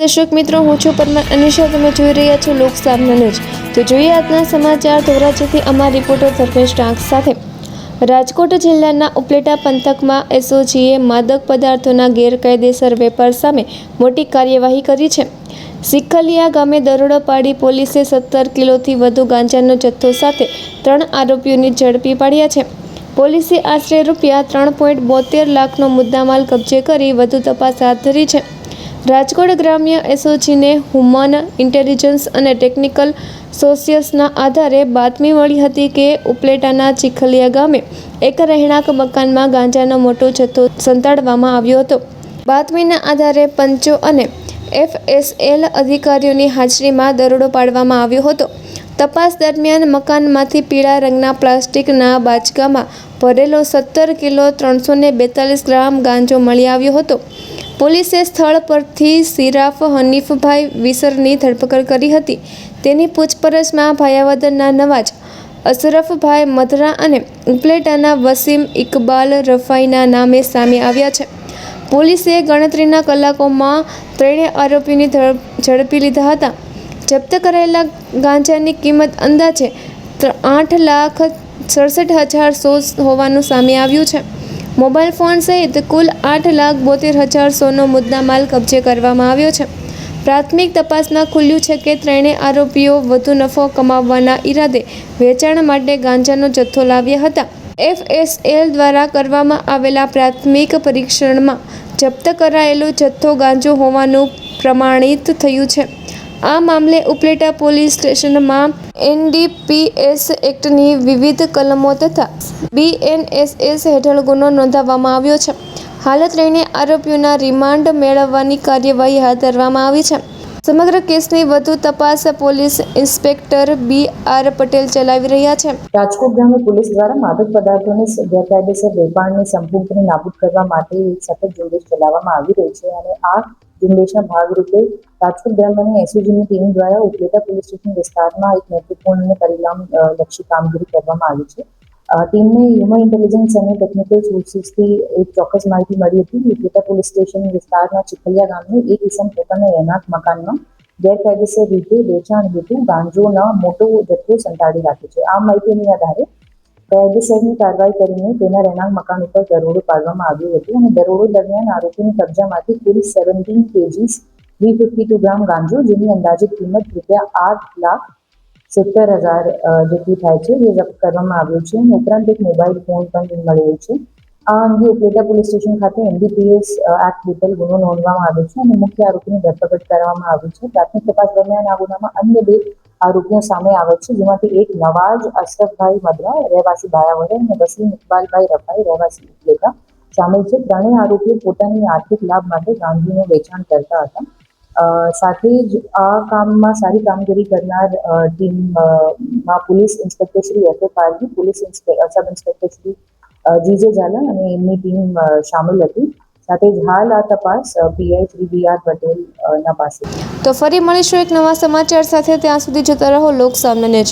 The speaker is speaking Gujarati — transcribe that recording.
દર્શક મિત્રો, હું છું પરમાર અનિશા. તમે જોઈ રહ્યા છો લોકસામના ન્યૂઝ. તો જોઈએ આજના સમાચાર. ધોરાજીથી અમારા રિપોર્ટર ધર્મેશ ટાંક સાથે. રાજકોટ જિલ્લાના ઉપલેટા પંથકમાં એસઓજીએ માદક પદાર્થોના ગેરકાયદેસર વેપાર સામે મોટી કાર્યવાહી કરી છે. સિખલિયા ગામે દરોડો પાડી પોલીસે 17 કિલોથી વધુ ગાંજાનો જથ્થો સાથે 3 આરોપીઓને ઝડપી પાડ્યા છે. પોલીસે આશરે ₹3.72 લાખનો મુદ્દામાલ કબજે કરી વધુ તપાસ હાથ ધરી છે. રાજકોટ ગ્રામ્ય એસઓજીને હ્યુમન ઇન્ટેલિજન્સ અને ટેકનિકલ સોર્સિસના આધારે બાતમી મળી હતી કે ઉપલેટાના ચીખલિયા ગામે એક રહેણાંક મકાનમાં ગાંજાનો મોટો જથ્થો સંતાડવામાં આવ્યો હતો. બાતમીના આધારે પંચો અને FSL અધિકારીઓની હાજરીમાં દરોડો પાડવામાં આવ્યો હતો. તપાસ દરમિયાન મકાનમાંથી પીળા રંગના પ્લાસ્ટિકના બાચકામાં ભરેલો 17 કિલો 342 ગ્રામ ગાંજો મળી આવ્યો હતો. પોલીસે સ્થળ પરથી સિરાફ હનીફભાઈ વિસરની ધરપકડ કરી હતી. તેની પૂછપરછમાં ભાયાવદરના નવાજ, અશરફભાઈ મધરા અને ઉપલેટાના વસીમ ઇકબાલ રફાઈના નામે સામે આવ્યા છે. પોલીસે ગણતરીના કલાકોમાં ત્રણેય આરોપીઓને ઝડપી લીધા હતા. જપ્ત કરાયેલા ગાંજાની કિંમત અંદાજે 8,67,100 હોવાનું સામે આવ્યું છે. મોબાઈલ ફોન સહિત કુલ 8,72,100નો મુદ્દામાલ કબજે કરવામાં આવ્યો છે. પ્રાથમિક તપાસમાં ખુલ્યું છે કે ત્રણેય આરોપીઓ વધુ નફો કમાવવાના ઈરાદે વેચાણ માટે ગાંજાનો જથ્થો લાવ્યા હતા. FSL દ્વારા કરવામાં આવેલા પ્રાથમિક પરીક્ષણમાં જપ્ત કરાયેલો જથ્થો ગાંજો હોવાનું પ્રમાણિત થયું છે. આ મામલે ઉપલેટા પોલીસ સ્ટેશનમાં NDPS એક્ટની વિવિધ કલમો તથા BNSS હેઠળ ગુનો નોંધવામાં આવ્યો છે. હાલ ત્રણેય આરોપીઓના રિમાન્ડ મેળવવાની કાર્યવાહી હાથ ધરવામાં આવી છે. સમગ્ર કેસની વધુ તપાસ પોલીસ ઇન્સ્પેક્ટર BR પટેલ ચલાવી રહ્યા છે. રાજકોટ ગ્રામ્ય પોલીસ દ્વારા માદક પદાર્થોની ગેરકાયદેસર વેપાણને સંપૂર્ણપણે નાબૂદ કરવા માટે સતત ઝુંબેશ ચલાવવામાં આવી રહી છે અને આ ઝુંબેશના ભાગરૂપે રાજકોટ ગ્રામ્યની એસઓજીની ટીમ દ્વારા ઉપલેટા પોલીસ સ્ટેશન વિસ્તારમાં એક મહત્વપૂર્ણ અને પરિણામલક્ષી કામગીરી કરવામાં આવી છે. ટીમને હ્યુમન ઇન્ટેલિજન્સ અને ટેકનિકલ સોર્સિસથી એક ચોક્કસ માહિતી મળી હતી. ઉપલેટા પોલીસ સ્ટેશન વિસ્તારના ચીખલિયા ગામની એક ઇસમ પોતાના રહેણાંક મકાનમાં ગેરકાયદેસર રીતે વેચાણ હેતુ ગાંજોનો મોટો જથ્થો સંતાડી રાખે છે. આ માહિતીના આધારે કાયદેસરની કાર્યવાહી કરીને તેના રહેણાંક મકાન ઉપર દરોડો પાડવામાં આવ્યો હતો અને દરોડો દરમિયાન આરોપીની કબજામાંથી કુલ 17 kgs 352 ગ્રામ ગાંજો, જેની અંદાજિત કિંમત ₹8,70,000 જેટલી થાય છે, જે જપ્ત કરવામાં આવ્યો છે. ઉપરાંત એક મોબાઈલ ફોન પણ મળ્યો છે. આ અંગે ઉપલેટા પોલીસ સ્ટેશન ખાતે NDPS એક્ટ હેઠળ ગુનો નોંધવામાં આવ્યો છે અને મુખ્ય આરોપીની ધરપકડ કરવામાં આવી છે. પ્રાથમિક તપાસ દરમિયાન આ ગુનામાં અન્ય 2 આરોપીઓ સામે આવે છે, જેમાંથી એક નવાજ અશરફભાઈ મદરા રહેવાસી ભાયાવદર અને વસીમ ઇકબાલભાઈ રફાઈ રહેવાસી ઉપલેટા શામેલ છે. ત્રણેય આરોપીઓ પોતાની આર્થિક લાભ માટે ગાંજાનું વેચાણ કરતા હતા. સાથે જ આ કામમાં સારી કામગીરી કરનાર ટીમમાં police inspector Shri FF Pargi, police sub inspector Shri GJ Jhala અને એમની ટીમ શામેલ હતી. સાથે જ હાલ આ તપાસ PI શ્રી BR પટેલ ના પાસે. તો ફરી મળીશું એક નવા સમાચાર સાથે. ત્યાં સુધી જોતા રહો લોકસામના ન્યૂઝ.